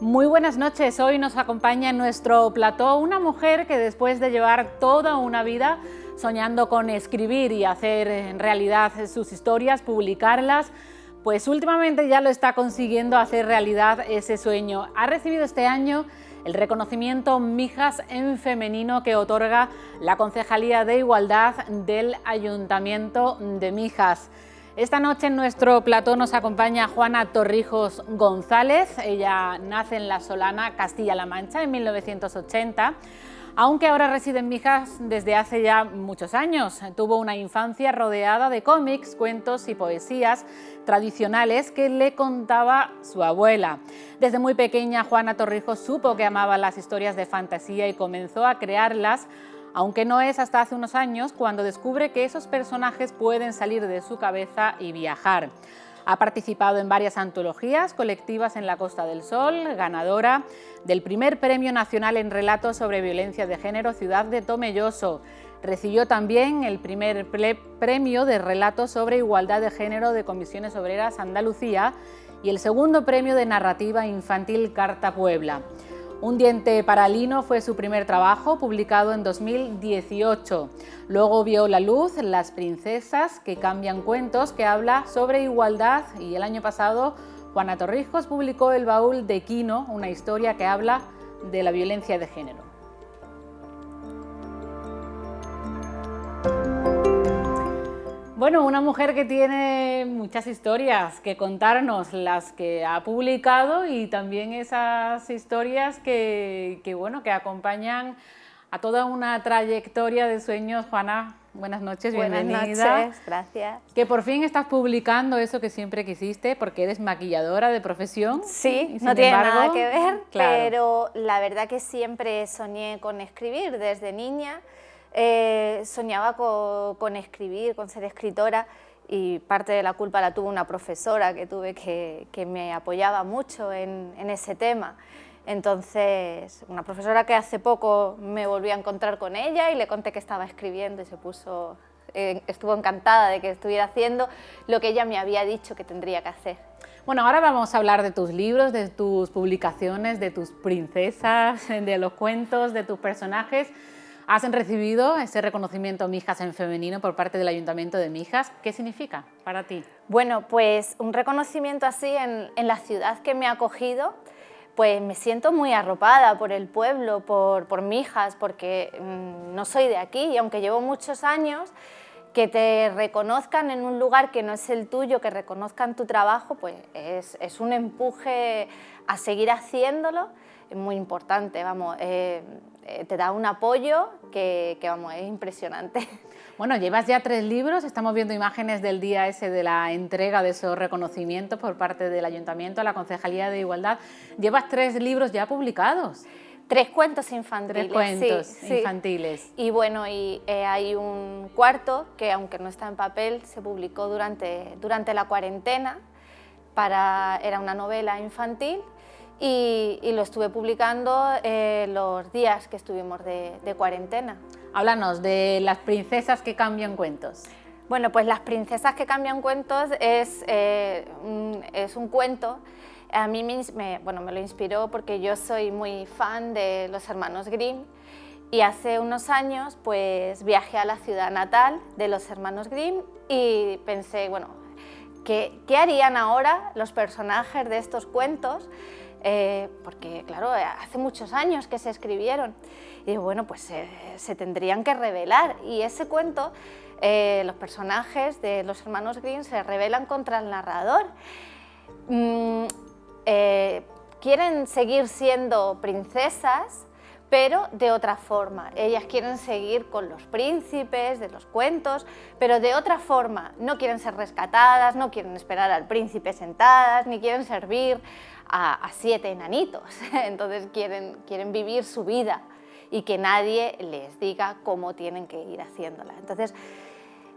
Muy buenas noches, hoy nos acompaña en nuestro plató una mujer que después de llevar toda una vida soñando con escribir y hacer en realidad sus historias, publicarlas, pues últimamente ya lo está consiguiendo hacer realidad ese sueño. Ha recibido este año el reconocimiento Mijas en Femenino que otorga la Concejalía de Igualdad del Ayuntamiento de Mijas. Esta noche en nuestro plató nos acompaña Juana Torrijos González. Ella nace en La Solana, Castilla-La Mancha, en 1980, aunque ahora reside en Mijas desde hace ya muchos años. Tuvo una infancia rodeada de cómics, cuentos y poesías tradicionales que le contaba su abuela. Desde muy pequeña, Juana Torrijos supo que amaba las historias de fantasía y comenzó a crearlas, aunque no es hasta hace unos años cuando descubre que esos personajes pueden salir de su cabeza y viajar. Ha participado en varias antologías colectivas en la Costa del Sol, ganadora del primer Premio Nacional en Relatos sobre Violencia de Género Ciudad de Tomelloso. Recibió también el primer premio de Relatos sobre Igualdad de Género de Comisiones Obreras Andalucía y el segundo premio de Narrativa Infantil Carta Puebla. Un diente para lino fue su primer trabajo, publicado en 2018. Luego vio la luz Las princesas que cambian cuentos, que habla sobre igualdad, y el año pasado Juana Torrijos publicó El baúl de Quino, una historia que habla de la violencia de género. Bueno, una mujer que tiene muchas historias que contarnos, las que ha publicado y también esas historias que acompañan a toda una trayectoria de sueños. Juana, buenas noches, bienvenida. Buenas noches, gracias. Que por fin estás publicando eso que siempre quisiste, porque eres maquilladora de profesión. Sí, no tiene nada que ver, claro. Pero la verdad que siempre soñé con escribir desde niña. Soñaba con escribir, con ser escritora, y parte de la culpa la tuvo una profesora que tuve que me apoyaba mucho en ese tema. Entonces, una profesora que hace poco me volví a encontrar con ella y le conté que estaba escribiendo y estuvo encantada de que estuviera haciendo lo que ella me había dicho que tendría que hacer. Bueno, ahora vamos a hablar de tus libros, de tus publicaciones, de tus princesas, de los cuentos, de tus personajes. Has recibido ese reconocimiento Mijas en Femenino por parte del Ayuntamiento de Mijas. ¿Qué significa para ti? Bueno, pues un reconocimiento así en la ciudad que me ha acogido, pues me siento muy arropada por el pueblo, por Mijas, porque no soy de aquí y aunque llevo muchos años, que te reconozcan en un lugar que no es el tuyo, que reconozcan tu trabajo, pues es un empuje a seguir haciéndolo. Es muy importante, vamos, te da un apoyo que vamos, es impresionante. Bueno, llevas ya 3 libros, estamos viendo imágenes del día ese de la entrega de esos reconocimientos por parte del Ayuntamiento a la Concejalía de Igualdad. Llevas 3 libros ya publicados. 3 cuentos infantiles. 3 cuentos sí, infantiles. Sí. Y bueno, hay un cuarto que, aunque no está en papel, se publicó durante la cuarentena, era una novela infantil. Y lo estuve publicando los días que estuvimos de cuarentena. Háblanos de Las princesas que cambian cuentos. Bueno, pues Las princesas que cambian cuentos es un cuento. A mí me lo inspiró porque yo soy muy fan de los hermanos Grimm y hace unos años pues viajé a la ciudad natal de los hermanos Grimm y pensé, bueno, ¿qué harían ahora los personajes de estos cuentos? Porque claro, hace muchos años que se escribieron y digo, bueno, pues se tendrían que rebelar, y ese cuento, los personajes de los hermanos Grimm se rebelan contra el narrador. Quieren seguir siendo princesas, pero de otra forma. Ellas quieren seguir con los príncipes de los cuentos, pero de otra forma. No quieren ser rescatadas, no quieren esperar al príncipe sentadas, ni quieren servir a 7 enanitos. Entonces quieren vivir su vida y que nadie les diga cómo tienen que ir haciéndola. Entonces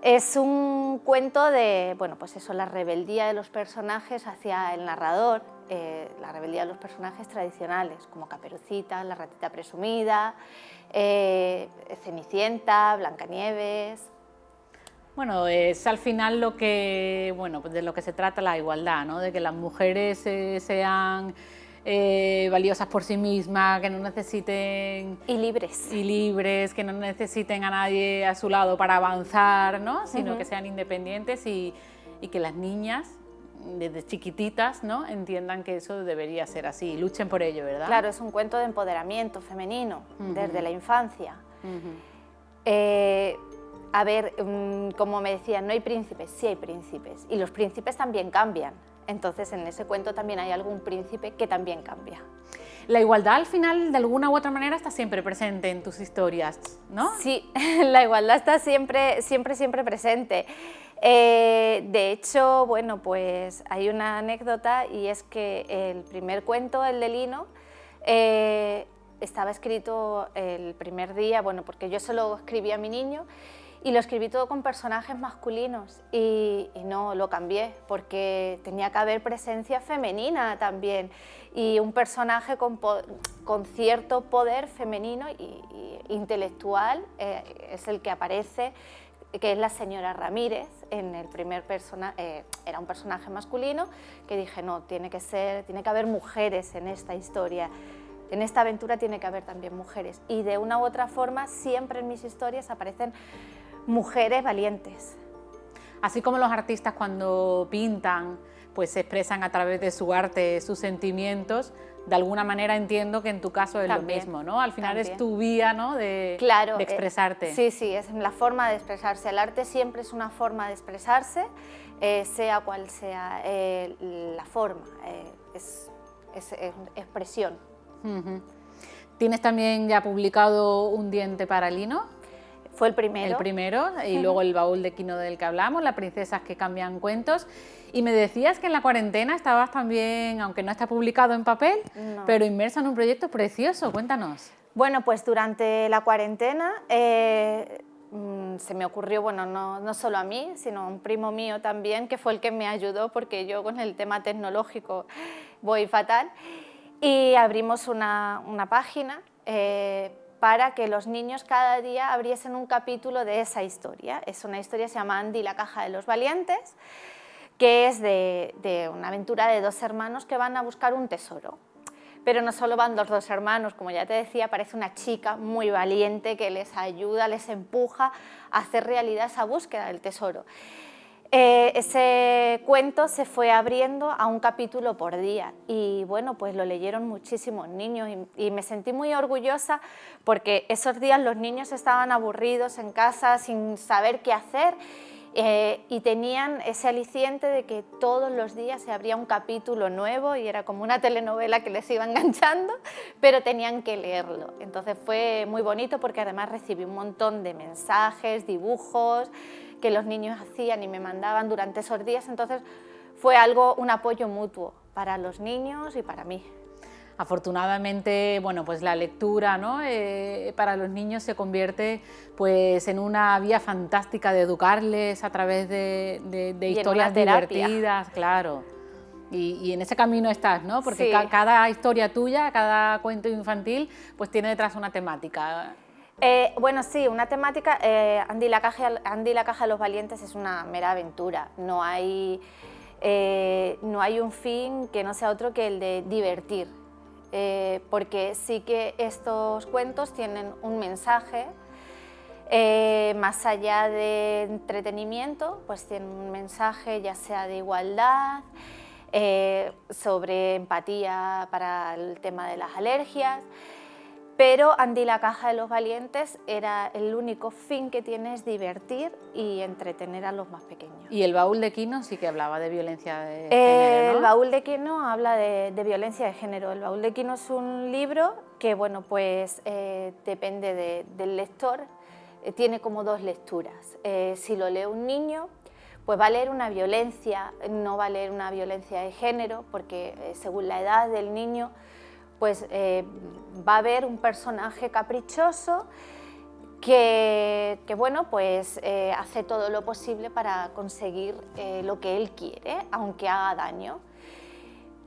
es un cuento de, bueno, pues eso, la rebeldía de los personajes hacia el narrador, la rebeldía de los personajes tradicionales, como Caperucita, la ratita presumida, Cenicienta, Blancanieves. Bueno, es al final lo que, bueno, pues de lo que se trata la igualdad, ¿no? De que las mujeres sean valiosas por sí mismas, que no necesiten... Y libres. Y libres, que no necesiten a nadie a su lado para avanzar, ¿no? Sino que sean independientes y que las niñas, desde chiquititas, ¿no? Entiendan que eso debería ser así, y luchen por ello, ¿verdad? Claro, es un cuento de empoderamiento femenino, desde la infancia. A ver, como me decían, no hay príncipes, sí hay príncipes, y los príncipes también cambian. Entonces, en ese cuento también hay algún príncipe que también cambia. La igualdad, al final, de alguna u otra manera, está siempre presente en tus historias, ¿no? Sí, la igualdad está siempre presente. De hecho, bueno, pues hay una anécdota, y es que el primer cuento, el de Lino, estaba escrito el primer día, bueno, porque yo solo escribí a mi niño, y lo escribí todo con personajes masculinos, y no, lo cambié, porque tenía que haber presencia femenina también, y un personaje con cierto poder femenino y intelectual es el que aparece, que es la señora Ramírez. En el primer personaje era un personaje masculino, que dije, no, tiene que haber mujeres en esta historia. En esta aventura tiene que haber también mujeres, y de una u otra forma siempre en mis historias aparecen mujeres valientes. Así como los artistas cuando pintan, pues se expresan a través de su arte sus sentimientos, de alguna manera entiendo que en tu caso es También, lo mismo, ¿no? Al final también. Es tu vía, ¿no? Claro, de expresarte. Sí, es la forma de expresarse. El arte siempre es una forma de expresarse, sea cual sea la forma, es expresión. ¿Tienes también ya publicado Un diente para Lino? Fue el primero. El primero, y luego El baúl de Quino del que hablamos, Las princesas que cambian cuentos. Y me decías que en la cuarentena estabas también, aunque no está publicado en papel, pero inmersa en un proyecto precioso. Cuéntanos. Bueno, pues durante la cuarentena se me ocurrió, bueno, no solo a mí, sino a un primo mío también, que fue el que me ayudó, porque yo con el tema tecnológico voy fatal, y abrimos una página para que los niños cada día abriesen un capítulo de esa historia. Es una historia, se llama Andy y la caja de los valientes, que es de una aventura de dos hermanos que van a buscar un tesoro. Pero no solo van los dos hermanos, como ya te decía, aparece una chica muy valiente que les ayuda, les empuja a hacer realidad esa búsqueda del tesoro. Ese cuento se fue abriendo a un capítulo por día, y bueno, pues lo leyeron muchísimos niños, y me sentí muy orgullosa, porque esos días los niños estaban aburridos en casa sin saber qué hacer, y tenían ese aliciente de que todos los días se abría un capítulo nuevo, y era como una telenovela que les iba enganchando, pero tenían que leerlo. Entonces fue muy bonito, porque además recibí un montón de mensajes, dibujos que los niños hacían y me mandaban durante esos días. Entonces fue un apoyo mutuo para los niños y para mí. Afortunadamente, bueno, pues la lectura, ¿no? Para los niños se convierte pues en una vía fantástica de educarles a través de historias divertidas, claro. Y en ese camino estás, ¿no? Porque sí, cada historia tuya, cada cuento infantil, pues tiene detrás una temática. Bueno, sí, una temática. Andy y la caja de los valientes es una mera aventura. No hay un fin que no sea otro que el de divertir. Porque sí que estos cuentos tienen un mensaje, más allá de entretenimiento, pues tienen un mensaje ya sea de igualdad, sobre empatía para el tema de las alergias, pero Andy y la caja de los valientes era el único fin que tiene, es divertir y entretener a los más pequeños. Y El baúl de Quino sí que hablaba de violencia de género, ¿no? El baúl de Quino habla de violencia de género. El baúl de Quino es un libro que, bueno, pues depende del lector, tiene como dos lecturas. Si lo lee un niño, pues va a leer una violencia, no va a leer una violencia de género, porque según la edad del niño, pues va a haber un personaje caprichoso que bueno, pues hace todo lo posible para conseguir lo que él quiere, aunque haga daño.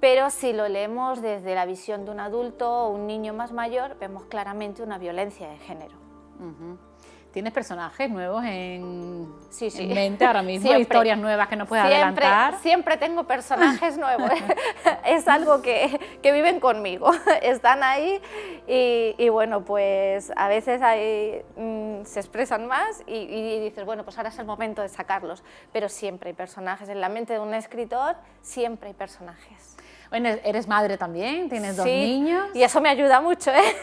Pero si lo leemos desde la visión de un adulto o un niño más mayor, vemos claramente una violencia de género. Ujú. ¿Tienes personajes nuevos en Sí. mente ahora mismo? Siempre. ¿Historias nuevas que nos puedes adelantar? Siempre tengo personajes nuevos. Es algo que viven conmigo. Están ahí y bueno, pues a veces se expresan más y dices, bueno, pues ahora es el momento de sacarlos. Pero siempre hay personajes. En la mente de un escritor siempre hay personajes. Bueno, eres madre también, tienes dos Sí, niños. y eso me ayuda mucho, ¿eh?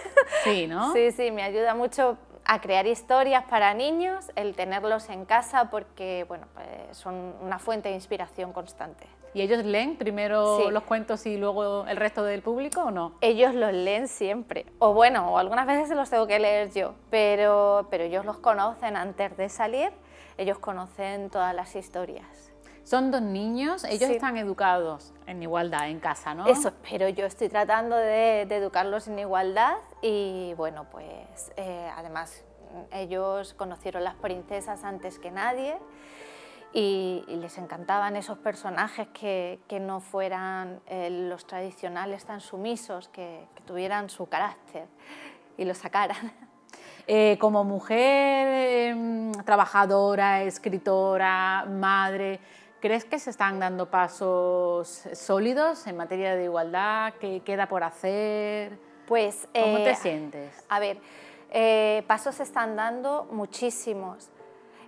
Sí, ¿no? Sí, me ayuda mucho a crear historias para niños, el tenerlos en casa, porque bueno, pues son una fuente de inspiración constante. ¿Y ellos leen primero Sí. los cuentos y luego el resto del público o no? Ellos los leen siempre, o bueno, o algunas veces se los tengo que leer yo, pero ellos los conocen antes de salir, ellos conocen todas las historias. Son dos niños, ellos Sí. están educados en igualdad en casa, ¿no? Eso espero, yo estoy tratando de educarlos en igualdad y bueno, pues además ellos conocieron las princesas antes que nadie y les encantaban esos personajes que no fueran los tradicionales tan sumisos, que tuvieran su carácter y lo sacaran. Como mujer trabajadora, escritora, madre, ¿crees que se están dando pasos sólidos en materia de igualdad? ¿Qué queda por hacer? Pues, ¿Cómo te sientes? A ver, pasos se están dando muchísimos.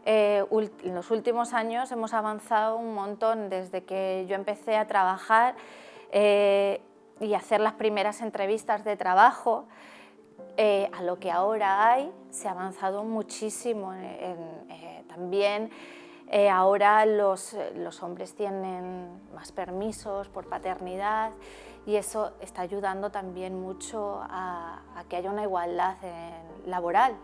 En los últimos años hemos avanzado un montón desde que yo empecé a trabajar y hacer las primeras entrevistas de trabajo. A lo que ahora hay, se ha avanzado muchísimo. También ahora los hombres tienen más permisos por paternidad y eso está ayudando también mucho a que haya una igualdad laboral.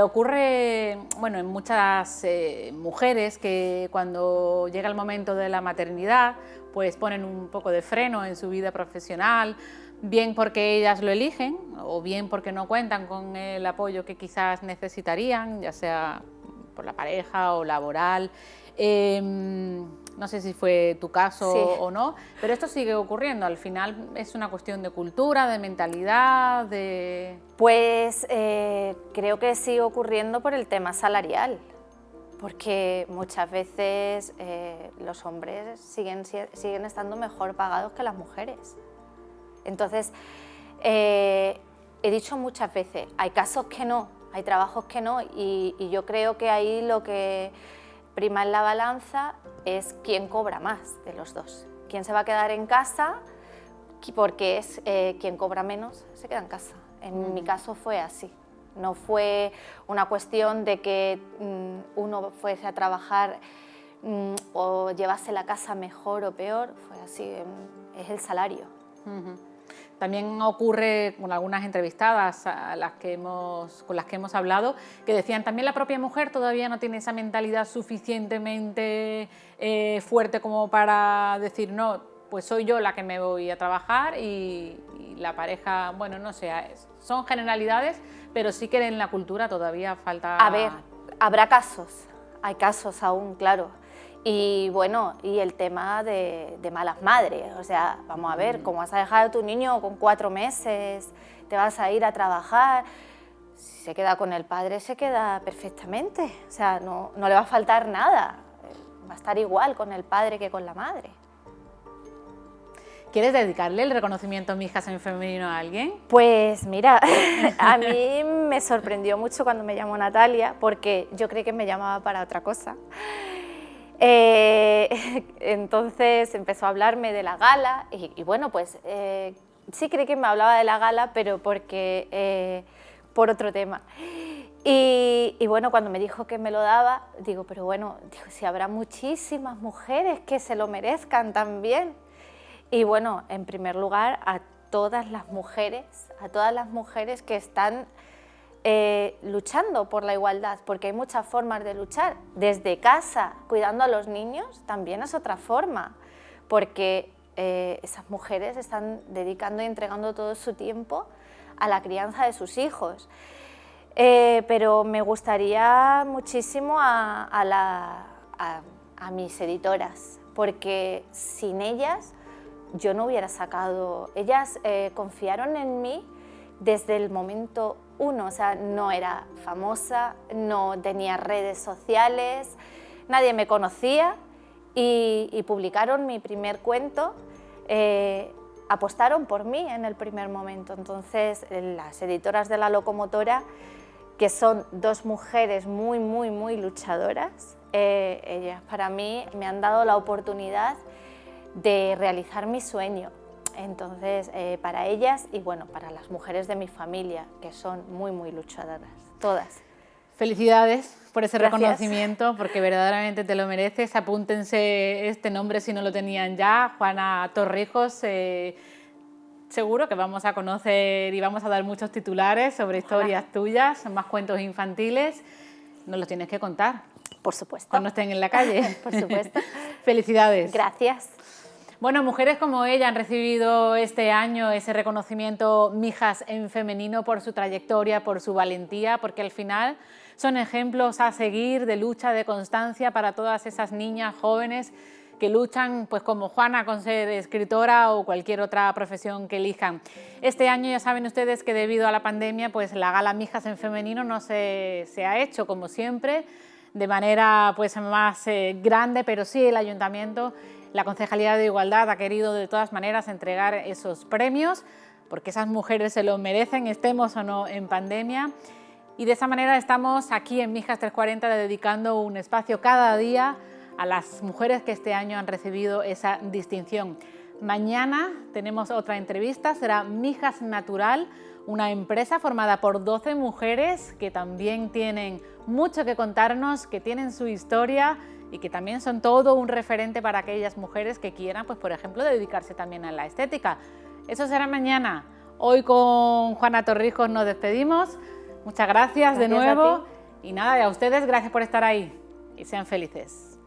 Ocurre, bueno, en muchas mujeres que cuando llega el momento de la maternidad, pues ponen un poco de freno en su vida profesional, bien porque ellas lo eligen o bien porque no cuentan con el apoyo que quizás necesitarían, ya sea por la pareja o laboral. No sé si fue tu caso Sí. o no, pero esto sigue ocurriendo. Al final es una cuestión de cultura, de mentalidad, de... Pues creo que sigue ocurriendo por el tema salarial, porque muchas veces los hombres siguen estando mejor pagados que las mujeres. Entonces, he dicho muchas veces, hay casos que no, hay trabajos que no, y yo creo que ahí lo que prima en la balanza es quién cobra más de los dos. Quién se va a quedar en casa, porque es quien cobra menos se queda en casa. En mi caso fue así. No fue una cuestión de que uno fuese a trabajar o llevase la casa mejor o peor, fue así, es el salario. También ocurre con algunas entrevistadas con las que hemos hablado, que decían también la propia mujer todavía no tiene esa mentalidad suficientemente fuerte como para decir, no, pues soy yo la que me voy a trabajar y la pareja, bueno, no sé, son generalidades, pero sí que en la cultura todavía falta... A ver, habrá casos, hay casos aún, claro. Y bueno, y el tema de malas madres, o sea, vamos a ver, ¿cómo vas a dejar a tu niño con 4 meses? ¿Te vas a ir a trabajar? Si se queda con el padre, se queda perfectamente, o sea, no le va a faltar nada, va a estar igual con el padre que con la madre. ¿Quieres dedicarle el reconocimiento Mijas en femenino a alguien? Pues mira, a mí me sorprendió mucho cuando me llamó Natalia, porque yo creí que me llamaba para otra cosa. Entonces empezó a hablarme de la gala y bueno, pues sí creí que me hablaba de la gala, pero porque por otro tema. Y bueno, cuando me dijo que me lo daba, digo, pero bueno, digo, si habrá muchísimas mujeres que se lo merezcan también. Y bueno, en primer lugar, a todas las mujeres que están luchando por la igualdad, porque hay muchas formas de luchar. Desde casa, cuidando a los niños, también es otra forma, porque esas mujeres están dedicando y entregando todo su tiempo a la crianza de sus hijos. Pero me gustaría muchísimo a mis editoras, porque sin ellas yo no hubiera sacado... Ellas confiaron en mí, desde el momento uno, o sea, no era famosa, no tenía redes sociales, nadie me conocía y publicaron mi primer cuento, apostaron por mí en el primer momento. Entonces, las editoras de La Locomotora, que son dos mujeres muy luchadoras, ellas para mí me han dado la oportunidad de realizar mi sueño. Entonces, para ellas y bueno, para las mujeres de mi familia, que son muy luchadoras, todas. Felicidades por ese Gracias. Reconocimiento, porque verdaderamente te lo mereces. Apúntense este nombre si no lo tenían ya, Juana Torrijos. Seguro que vamos a conocer y vamos a dar muchos titulares sobre historias tuyas, más cuentos infantiles. Nos los tienes que contar. Por supuesto. Cuando estén en la calle. Por supuesto. Felicidades. Gracias. Bueno, mujeres como ella han recibido este año ese reconocimiento Mijas en femenino por su trayectoria, por su valentía, porque al final son ejemplos a seguir de lucha, de constancia para todas esas niñas jóvenes que luchan, pues como Juana, con ser escritora o cualquier otra profesión que elijan. Este año ya saben ustedes que debido a la pandemia, pues la gala Mijas en femenino no se ha hecho como siempre, de manera pues más grande, pero sí el Ayuntamiento, la Concejalía de Igualdad ha querido de todas maneras entregar esos premios, porque esas mujeres se lo merecen, estemos o no en pandemia. Y de esa manera estamos aquí en Mijas 340 dedicando un espacio cada día a las mujeres que este año han recibido esa distinción. Mañana tenemos otra entrevista, será Mijas Natural, una empresa formada por 12 mujeres que también tienen mucho que contarnos, que tienen su historia y que también son todo un referente para aquellas mujeres que quieran, pues por ejemplo, dedicarse también a la estética. Eso será mañana. Hoy con Juana Torrijos nos despedimos. Muchas gracias de nuevo. Y nada, y a ustedes gracias por estar ahí y sean felices.